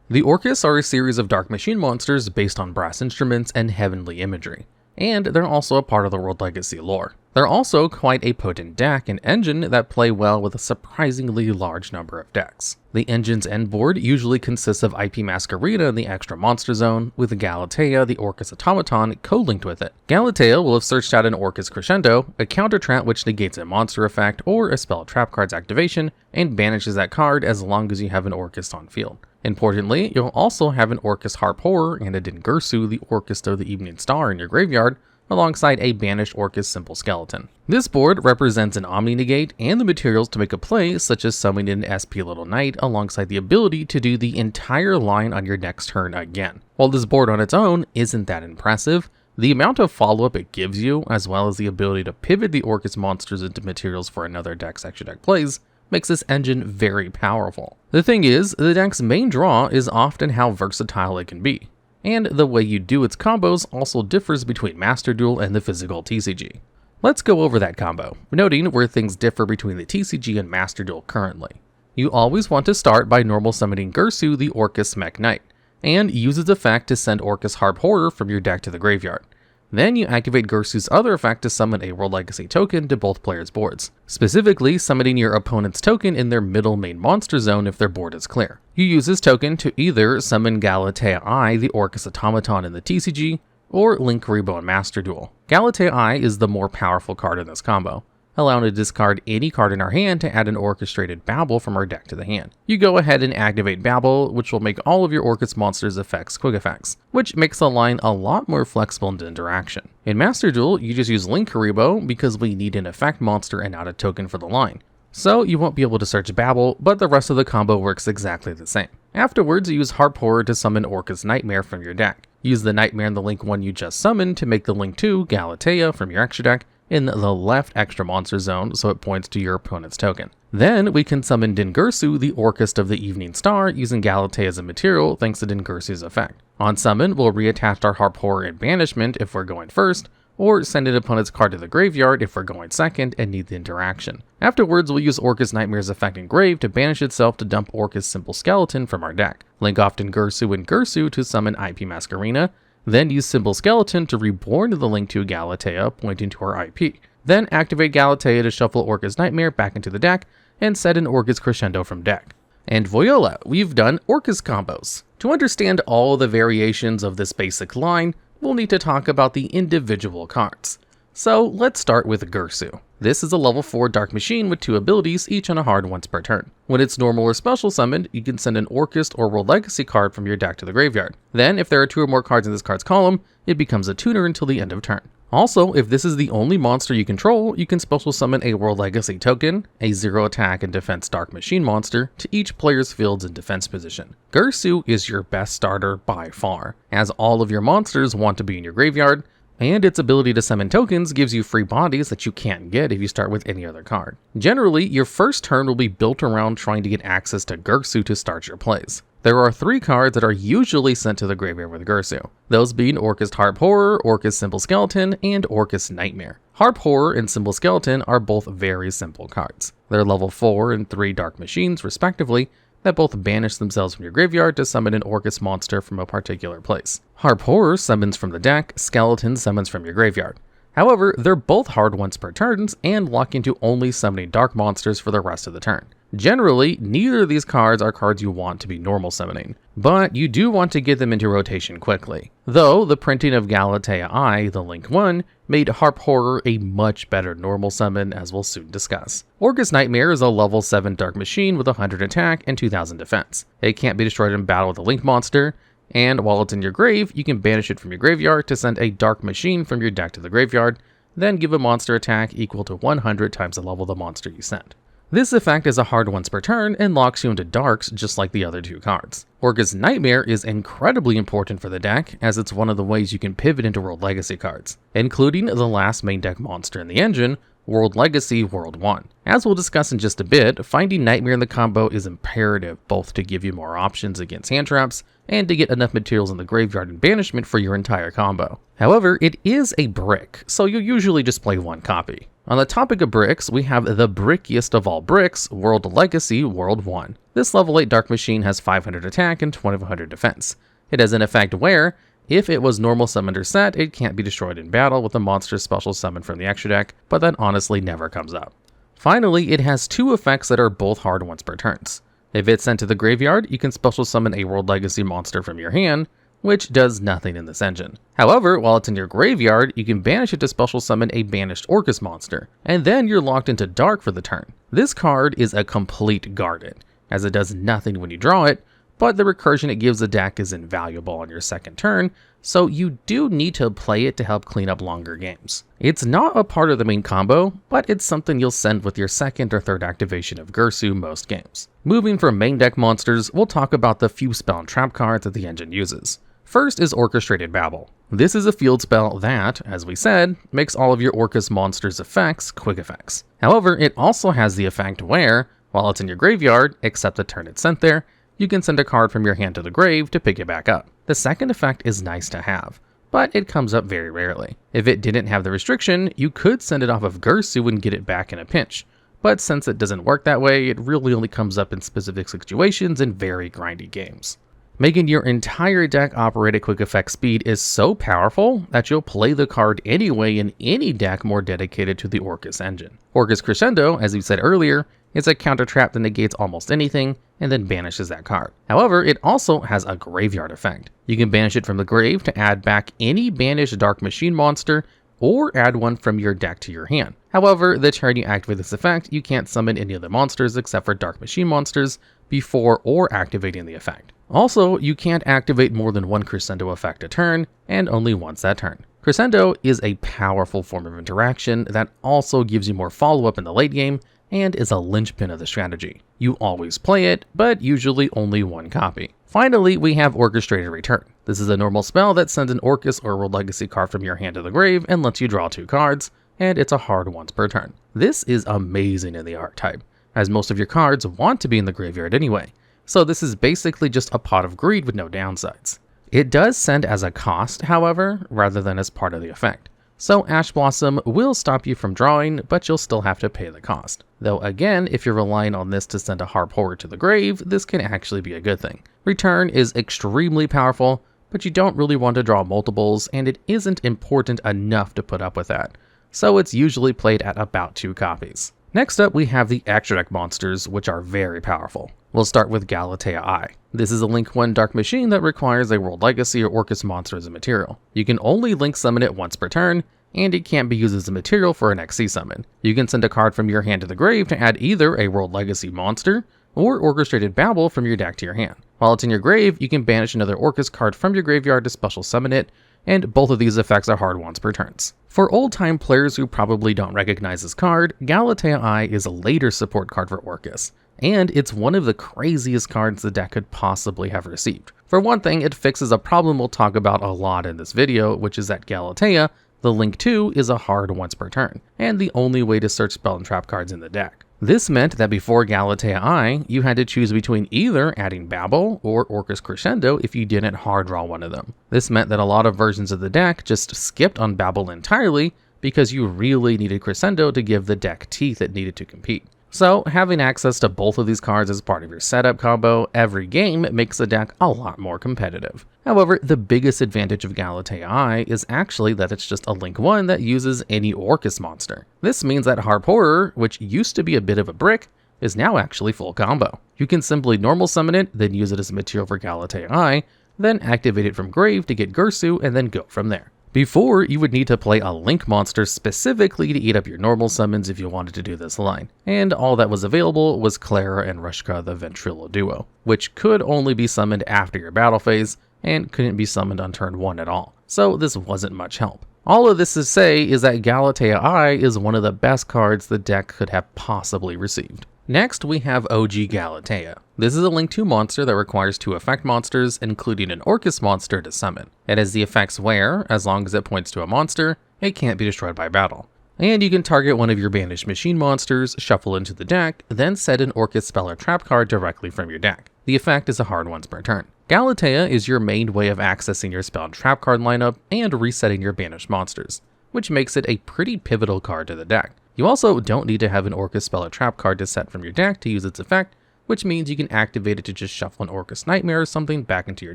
The Orcas are a series of dark machine monsters based on brass instruments and heavenly imagery, and they're also a part of the World Legacy lore. They're also quite a potent deck and engine that play well with a surprisingly large number of decks. The engine's end board usually consists of IP Masquerena in the extra monster zone, with Galatea, the Orcus automaton, co-linked with it. Galatea will have searched out an Orcus Crescendo, a counter trap which negates a monster effect or a spell trap card's activation, and banishes that card as long as you have an Orcus on field. Importantly, you'll also have an Orcus Harp Horror and a Dingirsu, the Orcust of the Evening Star, in your graveyard, alongside a banished Orcus Simple Skeleton. This board represents an Omni-Negate and the materials to make a play, such as summoning an SP Little Knight, alongside the ability to do the entire line on your next turn again. While this board on its own isn't that impressive, the amount of follow-up it gives you, as well as the ability to pivot the Orcus monsters into materials for another deck's extra deck plays, makes this engine very powerful. The thing is, the deck's main draw is often how versatile it can be, and the way you do its combos also differs between Master Duel and the physical TCG. Let's go over that combo, noting where things differ between the TCG and Master Duel currently. You always want to start by normal summoning Girsu, the Orcus Mech Knight, and use its effect to send Orcus Harp Horror from your deck to the graveyard. Then you activate Girsu's other effect to summon a World Legacy token to both players' boards, specifically summoning your opponent's token in their middle main monster zone if their board is clear. You use this token to either summon Galatea I, the Orcus automaton in the TCG, or Link Karibo in Master Duel. Galatea I is the more powerful card in this combo, allowing to discard any card in our hand to add an orchestrated Babble from our deck to the hand. You go ahead and activate Babble, which will make all of your Orcus monsters' effects quick effects, which makes the line a lot more flexible in interaction. In Master Duel, you just use Link Karibo because we need an effect monster and not a token for the line. So you won't be able to search Babble, but the rest of the combo works exactly the same. Afterwards, you use Harp Horror to summon Orcus Nightmare from your deck. Use the Nightmare in the Link 1 you just summoned to make the Link 2 Galatea from your extra deck in the left extra monster zone so it points to your opponent's token. Then we can summon Dingirsu, the Orcust of the Evening Star, using Galatea as a material thanks to Dingirsu's effect. On summon, we'll reattach our Harp Horror and Banishment if we're going first, or send an opponent's card to the graveyard if we're going second and need the interaction. Afterwards, we'll use Orcus Nightmare's effect Engrave to banish itself to dump Orcus Simple Skeleton from our deck. Link off Dingirsu and Girsu to summon IP Masquerena, then use Simple Skeleton to reborn the Link to Galatea, pointing to our IP. Then activate Galatea to shuffle Orcus Nightmare back into the deck, and set an Orcus Crescendo from deck. And voila, we've done Orcus combos. To understand all the variations of this basic line, we'll need to talk about the individual cards. So let's start with Girsu. This is a level 4 Dark Machine with 2 abilities, each on a hard once per turn. When it's normal or special summoned, you can send an Orcust or World Legacy card from your deck to the graveyard. Then, if there are 2 or more cards in this card's column, it becomes a tuner until the end of turn. Also, if this is the only monster you control, you can special summon a World Legacy token, a 0 attack and defense Dark Machine monster, to each player's fields and defense position. Girsu is your best starter by far, as all of your monsters want to be in your graveyard, and its ability to summon tokens gives you free bodies that you can't get if you start with any other card. Generally, your first turn will be built around trying to get access to Girsu to start your plays. There are 3 cards that are usually sent to the graveyard with Girsu, those being Orcus Harp Horror, Orcus Simple Skeleton, and Orcus Nightmare. Harp Horror and Simple Skeleton are both very simple cards. They're level 4 and 3 Dark Machines, respectively, that both banish themselves from your graveyard to summon an Orcus monster from a particular place. Harp Horror summons from the deck, Skeleton summons from your graveyard. However, they're both hard once per turns and lock into only summoning dark monsters for the rest of the turn. Generally, neither of these cards are cards you want to be normal summoning, but you do want to get them into rotation quickly. Though, the printing of Galatea I, the Link 1, made Harp Horror a much better normal summon, as we'll soon discuss. Orcus Nightmare is a level 7 Dark Machine with 100 attack and 2000 defense. It can't be destroyed in battle with a Link monster, and while it's in your grave, you can banish it from your graveyard to send a Dark Machine from your deck to the graveyard, then give a monster attack equal to 100 times the level of the monster you sent. This effect is a hard once per turn and locks you into darks just like the other 2 cards. Orcus Nightmare is incredibly important for the deck, as it's one of the ways you can pivot into World Legacy cards, including the last main deck monster in the engine, World Legacy World 1. As we'll discuss in just a bit, finding Nightmare in the combo is imperative both to give you more options against hand traps and to get enough materials in the graveyard and banishment for your entire combo. However, it is a brick, so you'll usually just play 1 copy. On the topic of bricks, we have the brickiest of all bricks, World Legacy World 1. This level 8 Dark Machine has 500 attack and 2500 defense. It has an effect where, if it was normal summoned or set, it can't be destroyed in battle with a monster special summon from the extra deck, but that honestly never comes up. Finally, it has 2 effects that are both hard once per turns. If it's sent to the graveyard, you can special summon a World Legacy monster from your hand, which does nothing in this engine. However, while it's in your graveyard, you can banish it to special summon a banished Orcus monster, and then you're locked into dark for the turn. This card is a complete garden, as it does nothing when you draw it, but the recursion it gives the deck is invaluable on your second turn, so you do need to play it to help clean up longer games. It's not a part of the main combo, but it's something you'll send with your second or third activation of Girsu most games. Moving from main deck monsters, we'll talk about the few spell and trap cards that the engine uses. First is Orchestrated Babble. This is a field spell that, as we said, makes all of your Orcus monsters' effects quick effects. However, it also has the effect where, while it's in your graveyard, except the turn it's sent there, you can send a card from your hand to the grave to pick it back up. The second effect is nice to have, but it comes up very rarely. If it didn't have the restriction, you could send it off of Girsu and get it back in a pinch. But since it doesn't work that way, it really only comes up in specific situations in very grindy games. Making your entire deck operate at quick effect speed is so powerful that you'll play the card anyway in any deck more dedicated to the Orcus engine. Orcus Crescendo, as we said earlier, is a counter trap that negates almost anything and then banishes that card. However, it also has a graveyard effect. You can banish it from the grave to add back any banished Dark Machine monster or add one from your deck to your hand. However, the turn you activate this effect, you can't summon any of the monsters except for Dark Machine monsters before or activating the effect. Also, you can't activate more than one Crescendo effect a turn, and only once that turn. Crescendo is a powerful form of interaction that also gives you more follow-up in the late game, and is a linchpin of the strategy. You always play it, but usually only one copy. Finally, we have Orchestrated Return. This is a normal spell that sends an Orcus or World Legacy card from your hand to the grave and lets you draw 2 cards, and it's a hard once per turn. This is amazing in the archetype, as most of your cards want to be in the graveyard anyway, so this is basically just a pot of greed with no downsides. It does send as a cost, however, rather than as part of the effect. So Ash Blossom will stop you from drawing, but you'll still have to pay the cost. Though again, if you're relying on this to send a Harp Horror to the grave, this can actually be a good thing. Return is extremely powerful, but you don't really want to draw multiples, and it isn't important enough to put up with that. So it's usually played at about 2 copies. Next up, we have the extra deck monsters, which are very powerful. We'll start with Galatea Eye. This is a Link 1 Dark Machine that requires a World Legacy or Orcus monster as a material. You can only Link summon it once per turn, and it can't be used as a material for an XC summon. You can send a card from your hand to the grave to add either a World Legacy monster or Orchestrated Babble from your deck to your hand. While it's in your grave, you can banish another Orcus card from your graveyard to special summon it, and both of these effects are hard once per turns. For old-time players who probably don't recognize this card, Galatea Eye is a later support card for Orcus, and it's one of the craziest cards the deck could possibly have received. For one thing, it fixes a problem we'll talk about a lot in this video, which is that Galatea, the Link 2, is a hard once per turn, and the only way to search spell and trap cards in the deck. This meant that before Galatea Eye, you had to choose between either adding Babble or Orcus Crescendo if you didn't hard draw one of them. This meant that a lot of versions of the deck just skipped on Babble entirely because you really needed Crescendo to give the deck teeth it needed to compete. So having access to both of these cards as part of your setup combo every game makes the deck a lot more competitive. However, the biggest advantage of Galatea Eye is actually that it's just a Link 1 that uses any Orcus monster. This means that Harp Horror, which used to be a bit of a brick, is now actually full combo. You can simply normal summon it, then use it as a material for Galatea Eye, then activate it from grave to get Girsu, and then go from there. Before, you would need to play a Link monster specifically to eat up your normal summons if you wanted to do this line, and all that was available was Clara and Rushka the Ventrilo duo, which could only be summoned after your battle phase, and couldn't be summoned on turn 1 at all, so this wasn't much help. All of this to say is that Galatea Eye is one of the best cards the deck could have possibly received. Next, we have OG Galatea. This is a Link 2 monster that requires 2 effect monsters, including an Orcus monster to summon. It has the effects where, as long as it points to a monster, it can't be destroyed by battle. And you can target one of your banished machine monsters, shuffle into the deck, then set an Orcus spell or trap card directly from your deck. The effect is a hard once per turn. Galatea is your main way of accessing your spell and trap card lineup and resetting your banished monsters, which makes it a pretty pivotal card to the deck. You also don't need to have an Orcus spell or trap card to set from your deck to use its effect, which means you can activate it to just shuffle an Orcus Nightmare or something back into your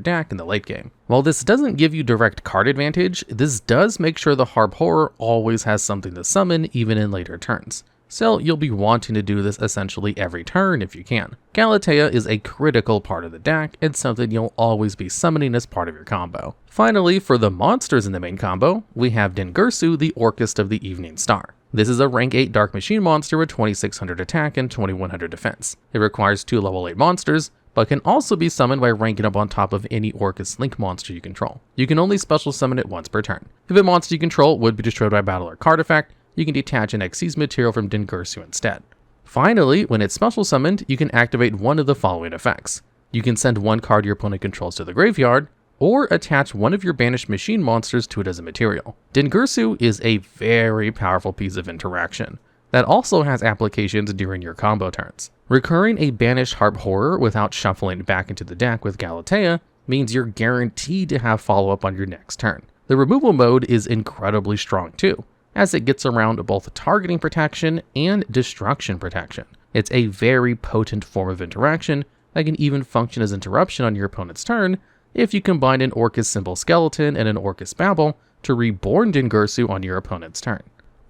deck in the late game. While this doesn't give you direct card advantage, this does make sure the Harp Horror always has something to summon even in later turns. So you'll be wanting to do this essentially every turn if you can. Galatea is a critical part of the deck and something you'll always be summoning as part of your combo. Finally, for the monsters in the main combo, we have Dingirsu, the Orcust of the Evening Star. This is a rank 8 Dark Machine monster with 2600 attack and 2100 defense. It requires 2 level 8 monsters, but can also be summoned by ranking up on top of any Orcus Link monster you control. You can only special summon it once per turn. If a monster you control would be destroyed by battle or card effect, you can detach an Xyz material from Dingirsu instead. Finally, when it's special summoned, you can activate one of the following effects. You can send one card your opponent controls to the graveyard, or attach one of your banished machine monsters to it as a material. Dingirsu is a very powerful piece of interaction that also has applications during your combo turns. Recurring a banished Harp Horror without shuffling it back into the deck with Galatea means you're guaranteed to have follow-up on your next turn. The removal mode is incredibly strong too, as it gets around both targeting protection and destruction protection. It's a very potent form of interaction that can even function as interruption on your opponent's turn if you combine an Orcus Symbol Skeleton and an Orcus Babel to reborn Dingirsu on your opponent's turn.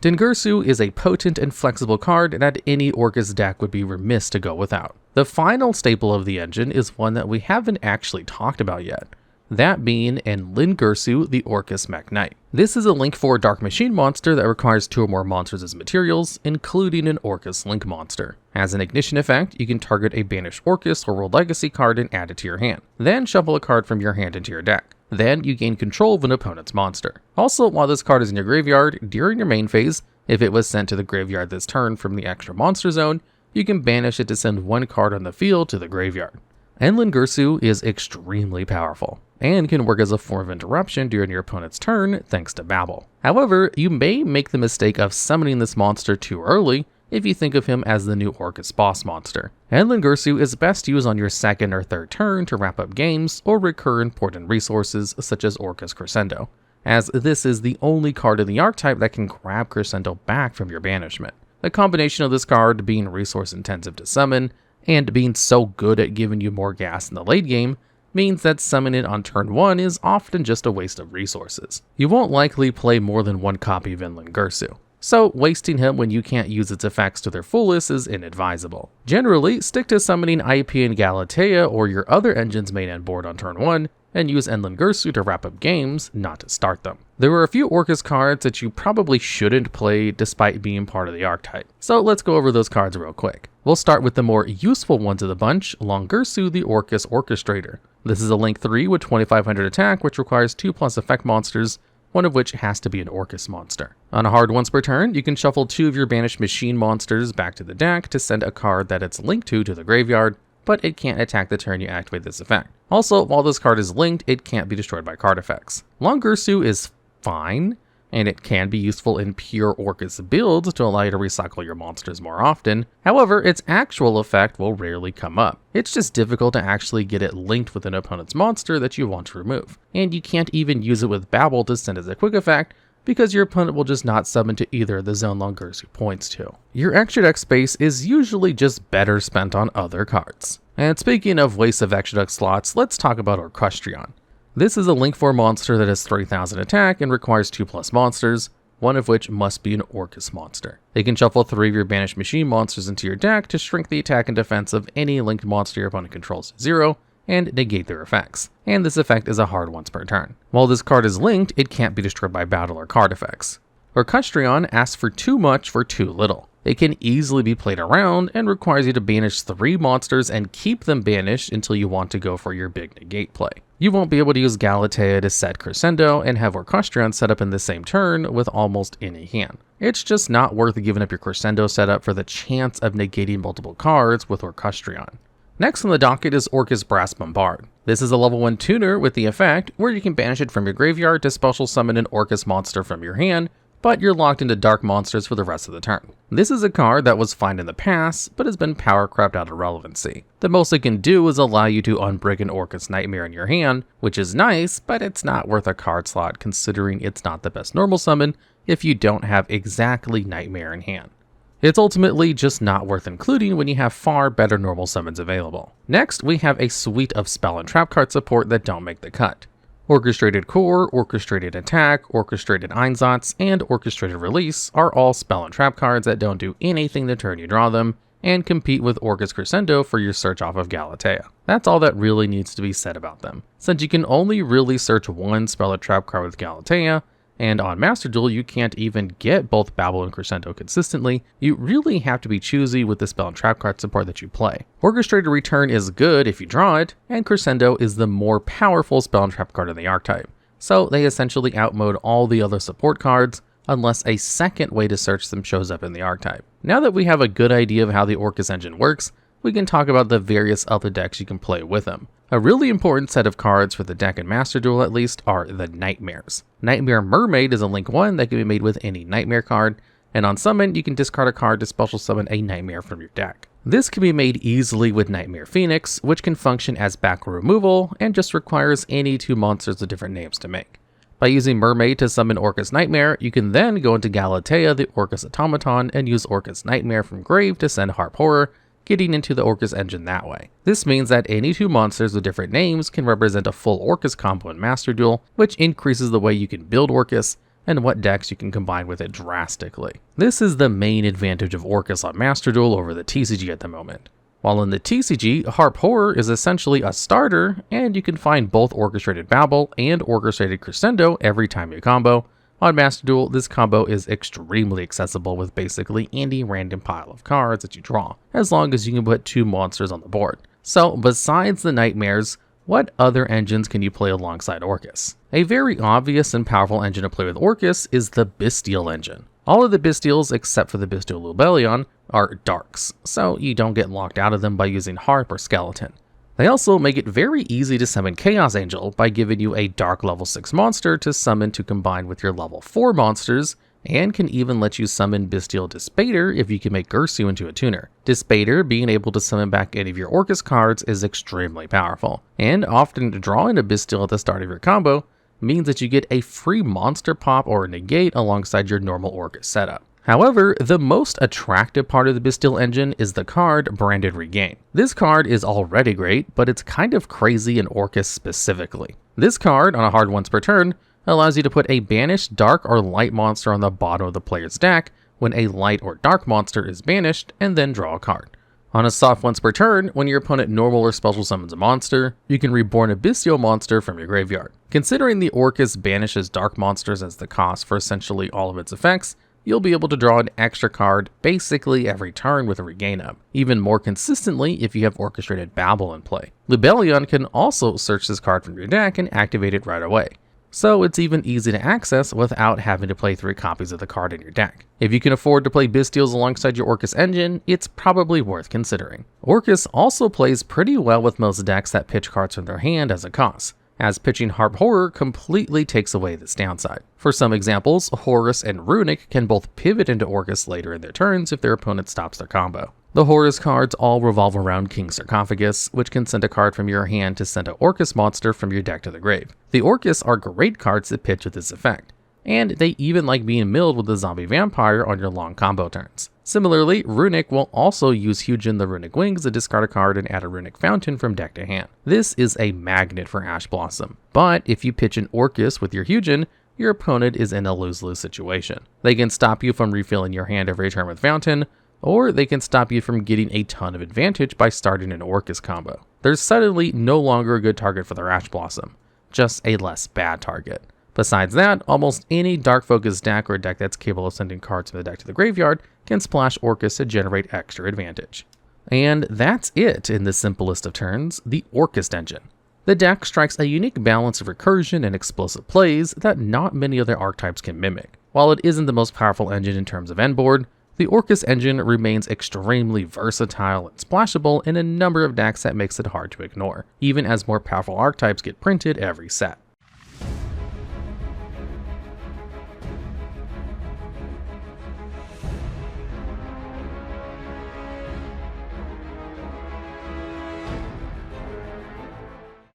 Dingirsu is a potent and flexible card that any Orcus deck would be remiss to go without. The final staple of the engine is one that we haven't actually talked about yet, that being Enlilngirsu, the Orcus Mech Knight. This is a Link 4 Dark Machine monster that requires 2 or more monsters as materials, including an Orcus Link monster. As an ignition effect, you can target a banished Orcus or World Legacy card and add it to your hand. Then shuffle a card from your hand into your deck. Then you gain control of an opponent's monster. Also, while this card is in your graveyard, during your main phase, if it was sent to the graveyard this turn from the extra monster zone, you can banish it to send one card on the field to the graveyard. Enlilngirsu is extremely powerful and can work as a form of interruption during your opponent's turn thanks to Babel. However, you may make the mistake of summoning this monster too early if you think of him as the new Orcus boss monster. Enlilngirsu is best used on your second or third turn to wrap up games or recur important resources such as Orcus Crescendo, as this is the only card in the archetype that can grab Crescendo back from your banishment. The combination of this card being resource intensive to summon and being so good at giving you more gas in the late game means that summoning it on turn 1 is often just a waste of resources. You won't likely play more than one copy of Enlilngirsu, so wasting him when you can't use its effects to their fullest is inadvisable. Generally, stick to summoning IP and Galatea or your other engine's main end board on turn 1, and use Enlilngirsu to wrap up games, not to start them. There are a few Orcus cards that you probably shouldn't play despite being part of the archetype, so let's go over those cards real quick. We'll start with the more useful ones of the bunch, Longirsu, the Orcus Orchestrator. This is a Link 3 with 2500 attack, which requires 2+ effect monsters, one of which has to be an Orcus monster. On a hard once per turn, you can shuffle 2 of your banished machine monsters back to the deck to send a card that it's linked to the graveyard, but it can't attack the turn you activate this effect. Also, while this card is linked, it can't be destroyed by card effects. Longirsu is fine, and it can be useful in pure Orcus builds to allow you to recycle your monsters more often. However, its actual effect will rarely come up. It's just difficult to actually get it linked with an opponent's monster that you want to remove. And you can't even use it with Babel to send as a quick effect, because your opponent will just not summon to either of the zone Longirsu points to. Your extra deck space is usually just better spent on other cards. And speaking of waste of extra deck slots, let's talk about Orcustrion. This is a Link 4 monster that has 3000 attack and requires 2+ monsters, one of which must be an Orcus monster. They can shuffle 3 of your banished machine monsters into your deck to shrink the attack and defense of any linked monster your opponent controls to 0, and negate their effects. And this effect is a hard once per turn. While this card is linked, it can't be destroyed by battle or card effects. Orcustrion asks for too much for too little. It can easily be played around and requires you to banish 3 monsters and keep them banished until you want to go for your big negate play. You won't be able to use Galatea to set Crescendo and have Orcustrion set up in the same turn with almost any hand. It's just not worth giving up your Crescendo setup for the chance of negating multiple cards with Orcustrion. Next on the docket is Orcus Brass Bombard. This is a level 1 tuner with the effect where you can banish it from your graveyard to special summon an Orcus monster from your hand, but you're locked into dark monsters for the rest of the turn. This is a card that was fine in the past, but has been power crept out of relevancy. The most it can do is allow you to unbreak an Orcus Nightmare in your hand, which is nice, but it's not worth a card slot considering it's not the best normal summon if you don't have exactly Nightmare in hand. It's ultimately just not worth including when you have far better normal summons available. Next, we have a suite of spell and trap card support that don't make the cut. Orchestrated Core, Orchestrated Attack, Orchestrated Einsatz, and Orchestrated Release are all spell and trap cards that don't do anything the turn you draw them, and compete with Orcus Crescendo for your search off of Galatea. That's all that really needs to be said about them, since you can only really search one spell or trap card with Galatea, and on Master Duel you can't even get both Babel and Crescendo consistently. You really have to be choosy with the spell and trap card support that you play. Orchestrated Return is good if you draw it, and Crescendo is the more powerful spell and trap card in the archetype, so they essentially outmode all the other support cards, unless a second way to search them shows up in the archetype. Now that we have a good idea of how the Orcus engine works, we can talk about the various other decks you can play with them. A really important set of cards for the deck in Master Duel at least are the Nightmares. Nightmare Mermaid is a Link 1 that can be made with any Nightmare card, and on summon you can discard a card to special summon a Nightmare from your deck. This can be made easily with Nightmare Phoenix, which can function as back removal and just requires any two monsters with different names to make. By using Mermaid to summon Orcus Nightmare, you can then go into Galatea, the Orcus Automaton, and use Orcus Nightmare from Grave to send Harp Horror, getting into the Orcus engine that way. This means that any two monsters with different names can represent a full Orcus combo in Master Duel, which increases the way you can build Orcus and what decks you can combine with it drastically. This is the main advantage of Orcus on Master Duel over the TCG at the moment. While in the TCG, Harp Horror is essentially a starter, and you can find both Orchestrated Babel and Orchestrated Crescendo every time you combo. On Master Duel, this combo is extremely accessible with basically any random pile of cards that you draw, as long as you can put two monsters on the board. So, besides the Nightmares, what other engines can you play alongside Orcus? A very obvious and powerful engine to play with Orcus is the Bystial engine. All of the Bystials, except for the Bystial Lubellion, are darks, so you don't get locked out of them by using Harp or Skeleton. They also make it very easy to summon Chaos Angel by giving you a dark level 6 monster to summon to combine with your level 4 monsters, and can even let you summon Bystial Dispater if you can make Gersu into a tuner. Dispater being able to summon back any of your Orcus cards is extremely powerful, and often drawing a Bystial at the start of your combo means that you get a free monster pop or a negate alongside your normal Orcus setup. However, the most attractive part of the Bystial engine is the card Branded Regain. This card is already great, but it's kind of crazy in Orcus specifically. This card, on a hard once per turn, allows you to put a banished dark or light monster on the bottom of the player's deck when a light or dark monster is banished, and then draw a card. On a soft once per turn, when your opponent normal or special summons a monster, you can reborn a Bystial monster from your graveyard. Considering the Orcus banishes dark monsters as the cost for essentially all of its effects, you'll be able to draw an extra card basically every turn with a regain up, even more consistently if you have Orchestrated Babel in play. Lubellion can also search this card from your deck and activate it right away, so it's even easy to access without having to play 3 copies of the card in your deck. If you can afford to play Bystials alongside your Orcus engine, it's probably worth considering. Orcus also plays pretty well with most decks that pitch cards from their hand as a cost, as pitching Harp Horror completely takes away this downside. For some examples, Horus and Runic can both pivot into Orcus later in their turns if their opponent stops their combo. The Horus cards all revolve around King Sarcophagus, which can send a card from your hand to send an Orcus monster from your deck to the grave. The Orcus are great cards that pitch with this effect, and they even like being milled with the Zombie Vampire on your long combo turns. Similarly, Runic will also use Hugin the Runic Wings to discard a card and add a Runic Fountain from deck to hand. This is a magnet for Ash Blossom, but if you pitch an Orcus with your Hugin, your opponent is in a lose-lose situation. They can stop you from refilling your hand every turn with Fountain, or they can stop you from getting a ton of advantage by starting an Orcus combo. There's suddenly no longer a good target for their Ash Blossom, just a less bad target. Besides that, almost any Dark Focus deck or deck that's capable of sending cards from the deck to the graveyard can splash Orcus to generate extra advantage. And that's it in the simplest of turns, the Orcust engine. The deck strikes a unique balance of recursion and explosive plays that not many other archetypes can mimic. While it isn't the most powerful engine in terms of end board, the Orcus engine remains extremely versatile and splashable in a number of decks that makes it hard to ignore, even as more powerful archetypes get printed every set.